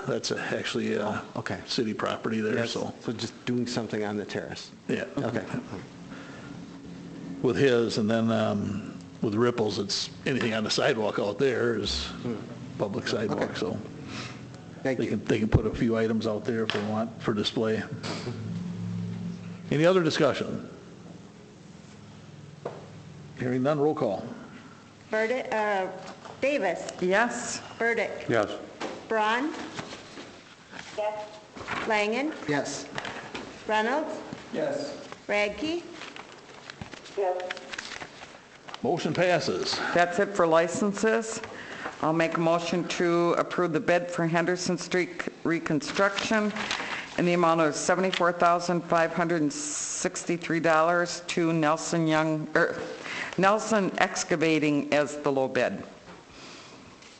That's actually Okay. city property there, Yes, so, so just doing something on the terrace. yeah. Okay. With his, and then with Ripples, it's anything on the sidewalk out there is public sidewalk, Okay. so Thank they you. can put a few items out there if they want for display. Any other discussion? Hearing none, roll call. Davis. Yes. Burdick. Yes. Braun. Yes. Langen. Yes. Reynolds. Yes. Radke. Yes. Motion passes. That's it for licenses. I'll make a motion to approve the bid for Henderson Street reconstruction in the amount of $74,563 to Nelson Excavating as the low bid.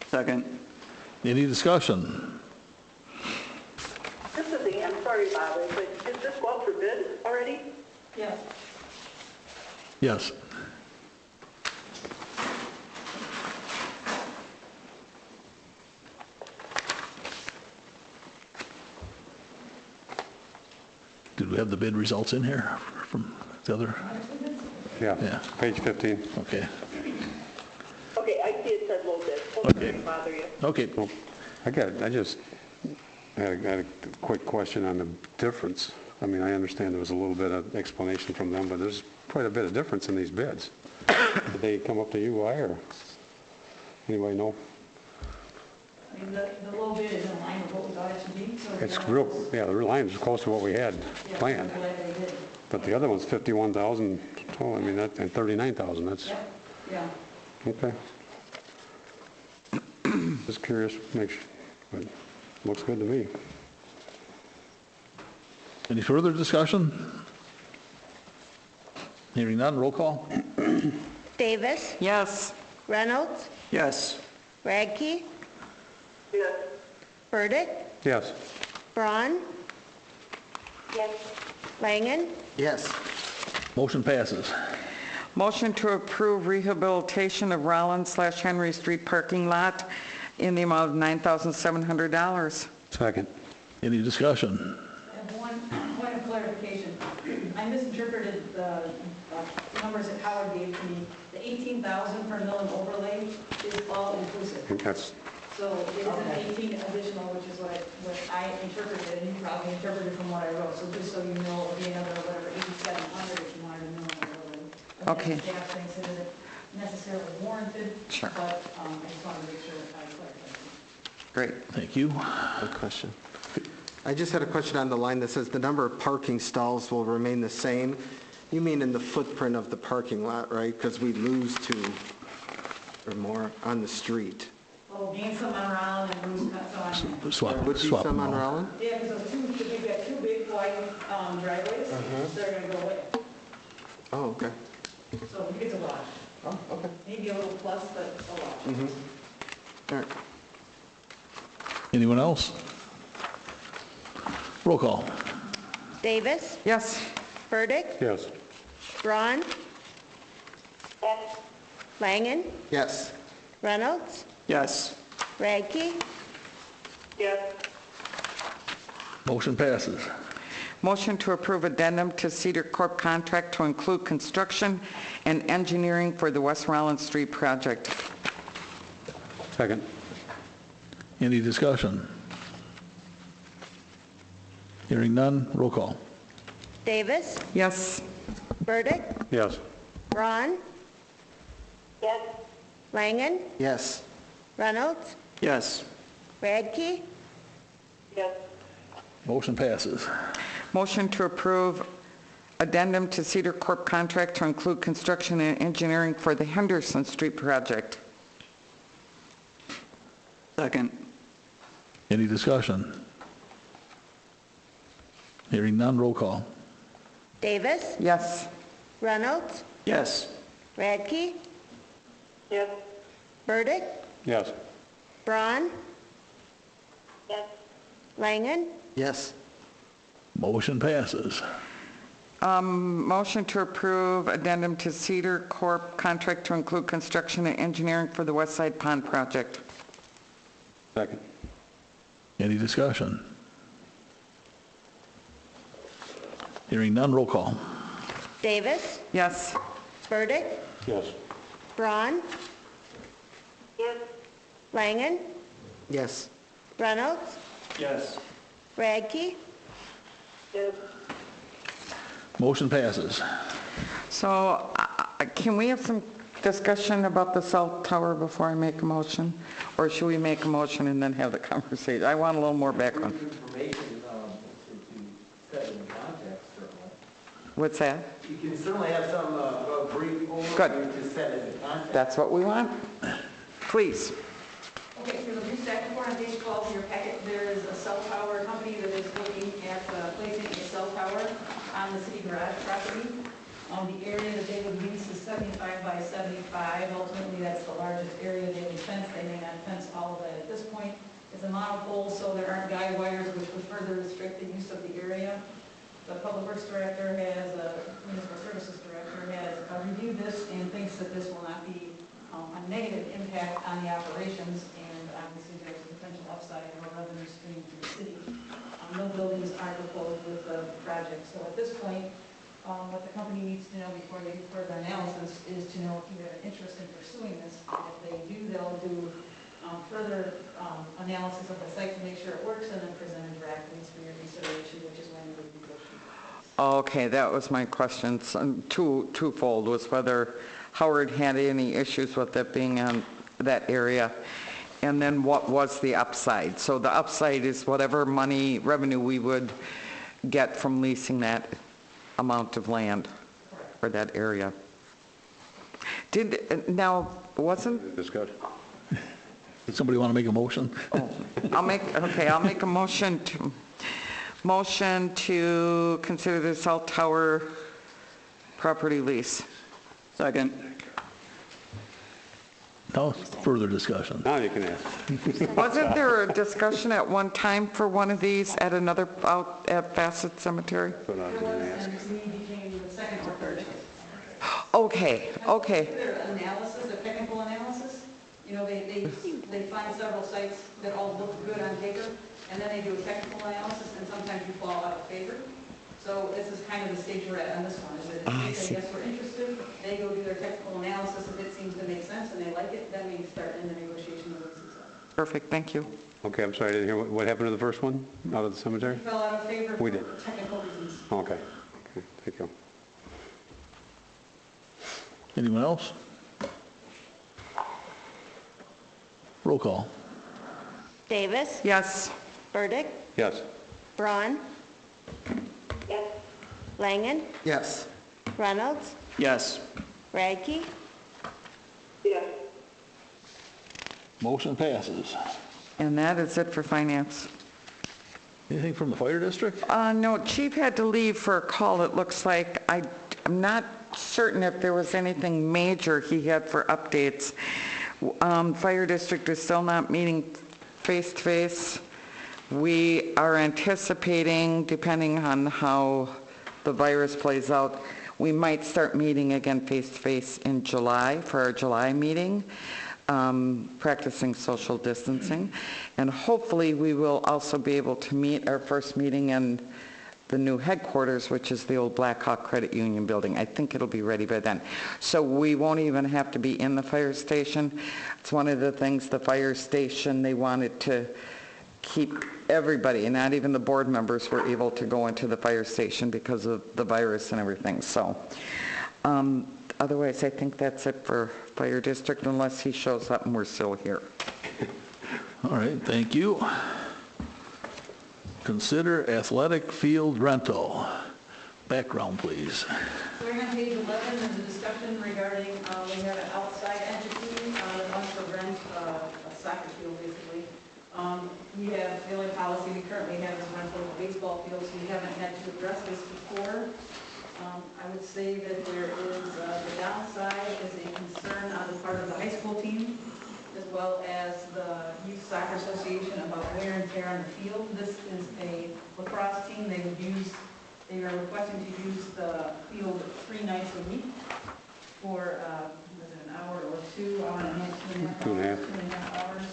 Second. Any discussion? This is Ann, sorry about it, but did this go out for bid already? Yes. Yes. Did we have the bid results in here from the other? Yeah. Yeah. Page 15. Okay. Okay, I see it said low bid. Hope it didn't bother you. Okay. Well, I just had a quick question on the difference. I mean, I understand there was a little bit of explanation from them, but there's quite a bit of difference in these bids. Did they come up to you, or anybody know? I mean, the low bid is in line with what we thought it should be, so. It's real, yeah, the real line is close to what we had Yeah, planned. I'm glad they did. But the other one's 51,000, oh, I mean, that, and 39,000, that's, Yeah. okay. Just curious, make sure, but looks good to me. Any further discussion? Hearing none, roll call. Davis. Yes. Reynolds. Yes. Radke. Yes. Burdick. Yes. Braun. Yes. Langen. Yes. Motion passes. Motion to approve rehabilitation of Rollins/Henry Street parking lot in the amount of $9,700. Second. Any discussion? I have one point of clarification. I misinterpreted the numbers that Howard gave to me. The 18,000 for mill and overlay is all inclusive. I think that's, So it is an 18 additional, which is what I interpreted, and you probably interpreted from what I wrote. So just so you know, it'll be another, whatever, 8,700 if you wanted a mill and overlay. Okay. Staff thinks it isn't necessarily warranted. Sure. But I just wanted to make sure that I clarified. Great. Thank you. Good question. I just had a question on the line that says the number of parking stalls will remain the same. You mean in the footprint of the parking lot, right? Because we lose two or more on the street. Well, gain some on Rollin and lose some on. Swap, Would be swap some them on all. Rollin? Yeah, because you've got two big wide driveways, they're gonna go away. Oh, okay. So it's a wash. Oh, okay. Maybe a little plus, but a wash. All right. Anyone else? Roll call. Davis. Yes. Burdick. yes. Braun. Yes. Langen. Yes. Reynolds. Yes. Radke. Yes. Motion passes. Motion to approve addendum to Cedar Corp contract to include construction and engineering for the West Rollins Street project. Second. Any discussion? Hearing none, roll call. Davis. Yes. Burdick. Yes. Braun. Yes. Langen. Yes. Reynolds. Yes. Radke. Yes. Motion passes. Motion to approve addendum to Cedar Corp contract to include construction and engineering for the Henderson Street project. Second. Any discussion? Hearing none, roll call. Davis. Yes. Reynolds. Yes. Radke. Yes. Burdick. Yes. Braun. Yes. Langen. Yes. Motion passes. Motion to approve addendum to Cedar Corp contract to include construction and engineering for the West Side Pond project. Second. Any discussion? Hearing none, roll call. Davis, Yes. Burdick, Yes. Braun, Yes. Langen, Yes. Reynolds, Yes. Radke, Yes. Motion passes. So can we have some discussion about the cell tower before I make a motion? Or should we make a motion and then have the conversation? I want a little more background. Information to set in context, certainly. What's that? You can certainly have some brief Good. overview to set it in context. That's what we want? Please. Okay, for the brief second report on page 12 of your packet, there is a cell tower company that is looking at placing a cell tower on the city garage property. The area that they would lease is 75 by 75. Ultimately, that's the largest area they would fence. They may not fence all of it at this point. It's a monopole, so there aren't guide wires, which would further restrict the use of the area. The Public Works Director Municipal Services Director has reviewed this and thinks that this will not be a negative impact on the operations, and obviously there's a potential upside of a revenue stream to the city. No buildings are proposed with the project, so at this point, what the company needs to know before they do further analysis is to know if you have an interest in pursuing this. And if they do, they'll do further analysis of the site to make sure it works, and then present a draft lease for your consideration, which is when it would be negotiated. Okay, that was my question. Twofold was whether Howard had any issues with it being on that area, and then what was the upside? So the upside is whatever revenue we would get from leasing that amount of land or that area. Now, wasn't, Discuss. Does somebody want to make a motion? I'll make a motion to consider the cell tower property lease. Second. No further discussion. Now you can ask. Wasn't there a discussion at one time for one of these at another, out at Bassett Cemetery? But I was going to ask. And to me became the second or third choice. Okay. Their analysis, their technical analysis, they find several sites that all look good on paper, and then they do a technical analysis, and sometimes you fall out of favor. So this is kind of the stage we're at on this one, is that if they say, yes, we're interested, they go do their technical analysis, if it seems to make sense and they like it, then we start in the negotiation of the leases. Perfect, thank you. Okay, I'm sorry, I didn't hear. What happened to the first one out of the cemetery? Fell out of favor We for did. technical reasons. Okay, thank you. Anyone else? Roll call. Davis, Yes. Burdick, Yes. Braun, Yes. Langen, Yes. Reynolds, Yes. Radke, Yes. Motion passes. And that is it for finance. Anything from the fire district? No, Chief had to leave for a call, it looks like. I'm not certain if there was anything major he had for updates. Fire district is still not meeting face-to-face. We are anticipating, depending on how the virus plays out, we might start meeting again face-to-face in July for our July meeting, practicing social distancing. And hopefully we will also be able to meet our first meeting in the new headquarters, which is the old Blackhawk Credit Union building. I think it'll be ready by then. So we won't even have to be in the fire station. It's one of the things, the fire station, they wanted to keep everybody, and not even the board members were able to go into the fire station because of the virus and everything. So otherwise, I think that's it for fire district, unless he shows up and we're still here. All right, thank you. Consider athletic field rental. Background, please. So we're on page 11, there's a discussion regarding, we have an outside entity that wants to rent a soccer field, basically. We have, the only policy we currently have is rental of baseball fields. We haven't had to address this before. I would say that there is, the downside is a concern on the part of the high school team, as well as the Youth Soccer Association about wear and tear on the field. This is a lacrosse team. They are requesting to use the field 3 nights a week for, was it an hour or 2 hours and a half, 2.5 hours.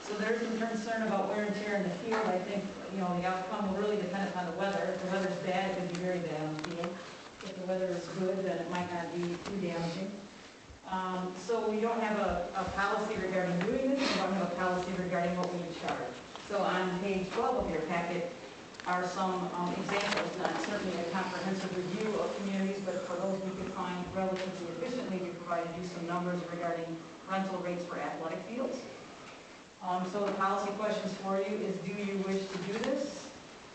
2.5. So there's some concern about wear and tear in the field. I think, the outcome will really depend upon the weather. If the weather's bad, it could be very bad on the field. If the weather is good, then it might not be too damaging. So we don't have a policy regarding doing this. We don't have a policy regarding what we charge. So on page 12 of your packet are some examples, not certainly a comprehensive review of communities, but for those we could find relatively efficiently, we provided you some numbers regarding rental rates for athletic fields. So the policy questions for you is, do you wish to do this?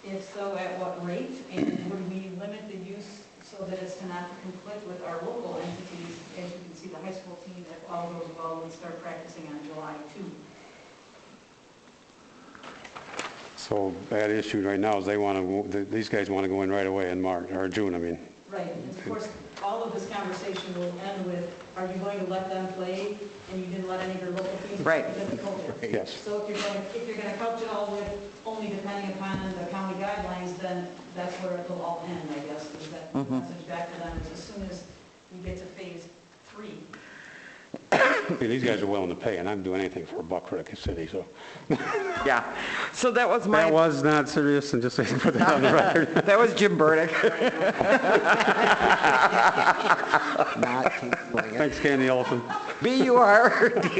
If so, at what rate? And would we limit the use so that it's to not conflict with our local entities? As you can see, the high school team, if all goes well, we start practicing on July 2. So that issue right now is these guys want to go in right away in March, or June, I mean. Right, and of course, all of this conversation will end with, are you going to let them play, and you didn't let any of your local teams? Right. Because of COVID. Yes. So if you're going to couch it all with only depending upon the county guidelines, then that's where it will all end, I guess, is that the message back to them is as soon as we get to phase 3. These guys are willing to pay, and I'm doing anything for $1 for the city, so. Yeah. So that was That was not serious, and just so you can put that on the record. That was Jim Burdick. Not canceling it. Thanks, Candy Elephant. BURDIC.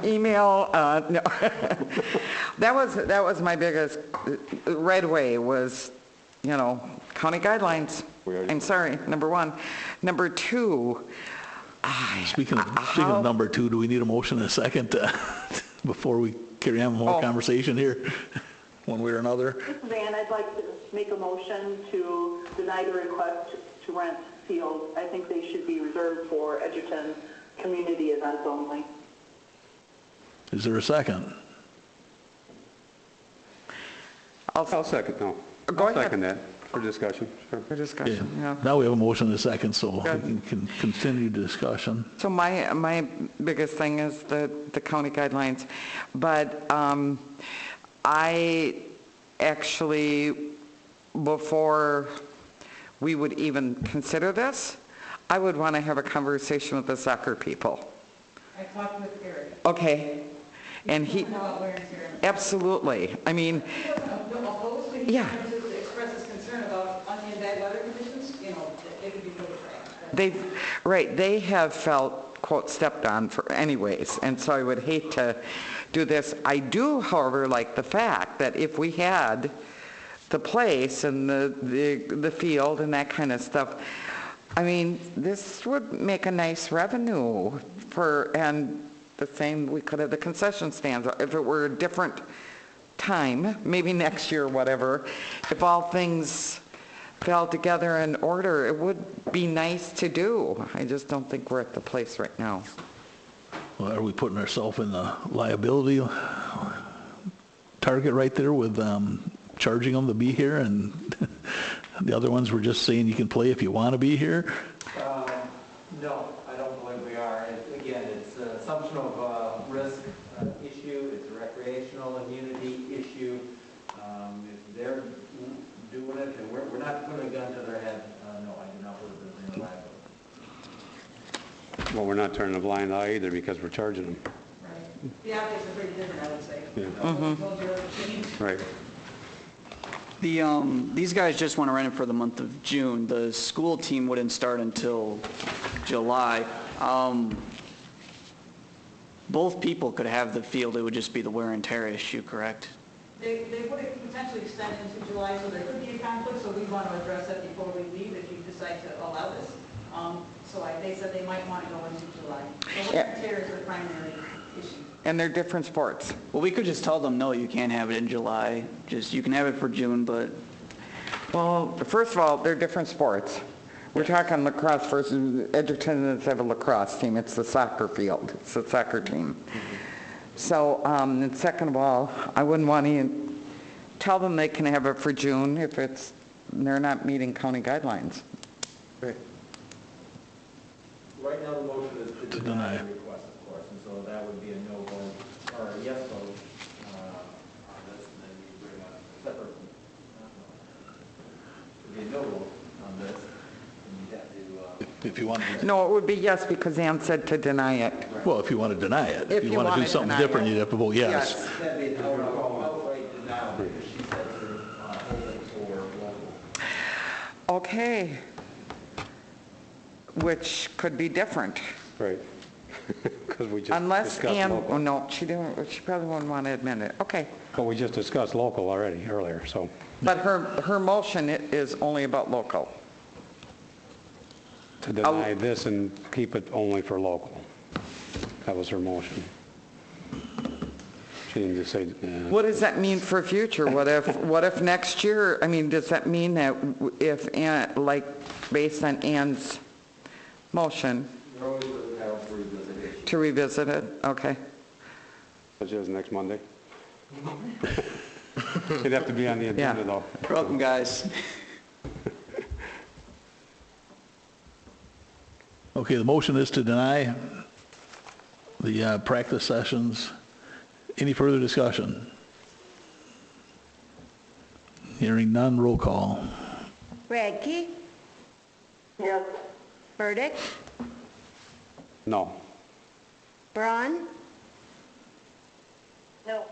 Email, no. That was my biggest, right away was, county guidelines. I'm sorry, number one. Number two, Speaking of number 2, do we need a motion in a second before we carry on more conversation here, one way or another? This is Ann. I'd like to make a motion to deny the request to rent fields. I think they should be reserved for Edgerton community events only. Is there a second? I'll second, no. Go I'll ahead. second that for discussion, sure. For discussion, yeah. Now we have a motion in a second, so we Good. can continue discussion. So my biggest thing is the county guidelines, but I actually, before we would even consider this, I would want to have a conversation with the soccer people. I talked with Eric. Okay, and he, About wear and tear. absolutely, I mean, He wasn't opposed to, Yeah. to express his concern about in bad weather conditions, it could be really bad. they have felt, quote, stepped on for anyways, and so I would hate to do this. I do, however, like the fact that if we had the place and the field and that kind of stuff, I mean, this would make a nice revenue and the same, we could have the concession stands. If it were a different time, maybe next year, whatever, if all things fell together in order, it would be nice to do. I just don't think we're at the place right now. Well, are we putting ourselves in the liability target right there with charging them to be here, and the other ones were just saying you can play if you want to be here? No, I don't believe we are. Again, it's an assumption of risk issue, it's a recreational immunity issue. If they're doing it, and we're not putting a gun to their head, no, I do not believe there's any liability. Well, we're not turning a blind eye either because we're charging them. Right. The optics are pretty different, I would say. Yeah. Told you what to change. Right. These guys just want to rent it for the month of June. The school team wouldn't start until July. Both people could have the field, it would just be the wear and tear issue, correct? They would potentially extend into July, so there could be a conflict, so we want to address that before we leave if you decide to allow this. They said they might want to go into July. So wear and tear is the primary issue. And they're different sports. Well, we could just tell them, no, you can't have it in July. You can have it for June, but Well, first of all, they're different sports. We're talking lacrosse versus Edgerton doesn't have a lacrosse team. It's the soccer field. It's the soccer team. So, and second of all, I wouldn't want to tell them they can have it for June if they're not meeting county guidelines. Right now, the motion is to deny the request, of course, and so that would be a no vote, or a yes vote on this, and then you bring a separate, it would be a no vote on this, and you'd have to if you want to, No, it would be yes, because Ann said to deny it. well, if you want to deny it. If you you want to wanna do something deny different, it. you'd have to vote yes. Yes. That'd be an outright denial, because she said to hold it for local. Okay. Which could be different. Right. Because we just Unless discussed Ann, oh, local. no, she didn't, she probably wouldn't want to admit it. Okay. But we just discussed local already, earlier, so. But her motion is only about local. To deny this and keep it only for local. That was her motion. She didn't just say, What does that mean for future? What if next year, I mean, does that mean that if Ann, like, based on Ann's motion, We're always going to have to revisit it. to revisit it? Okay. such as next Monday? It'd have to be on the agenda, though. Welcome, guys. Okay, the motion is to deny the practice sessions. Any further discussion? Hearing none, roll call. Radke, Yes. Burdick, No. Braun, No.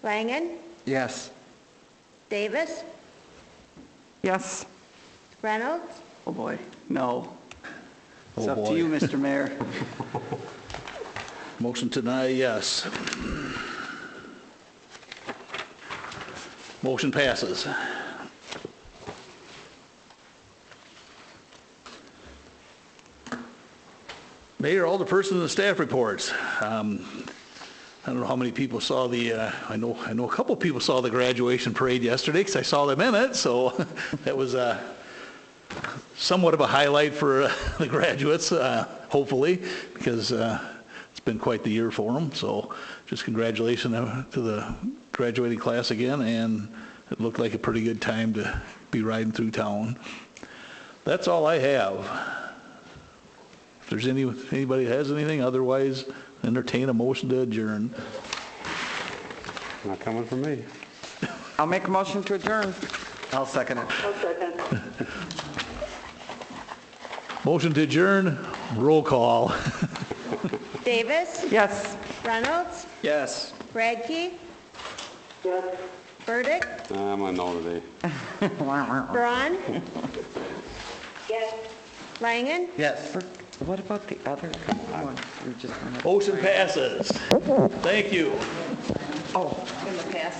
Langen, Yes. Davis, Yes. Reynolds, Oh, boy. No. It's Oh, up to boy. you, Mr. Mayor. Motion to deny, yes. Motion passes. Mayor, alderperson, and staff reports. I don't know how many people saw I know a couple people saw the graduation parade yesterday because I saw them in it, so that was somewhat of a highlight for the graduates, hopefully, because it's been quite the year for them. So just congratulations to the graduating class again, and it looked like a pretty good time to be riding through town. That's all I have. If there's anybody that has anything, otherwise entertain a motion to adjourn. Not coming from me. I'll make a motion to adjourn. I'll second it. I'll second. Motion to adjourn, roll call. Davis, Yes. Reynolds, Yes. Radke, Yes. Burdick, I'm a no today. Braun, Yes. Langen, Yes. What about the other one? You just wanted- Motion passes. Thank you. Oh. in the past.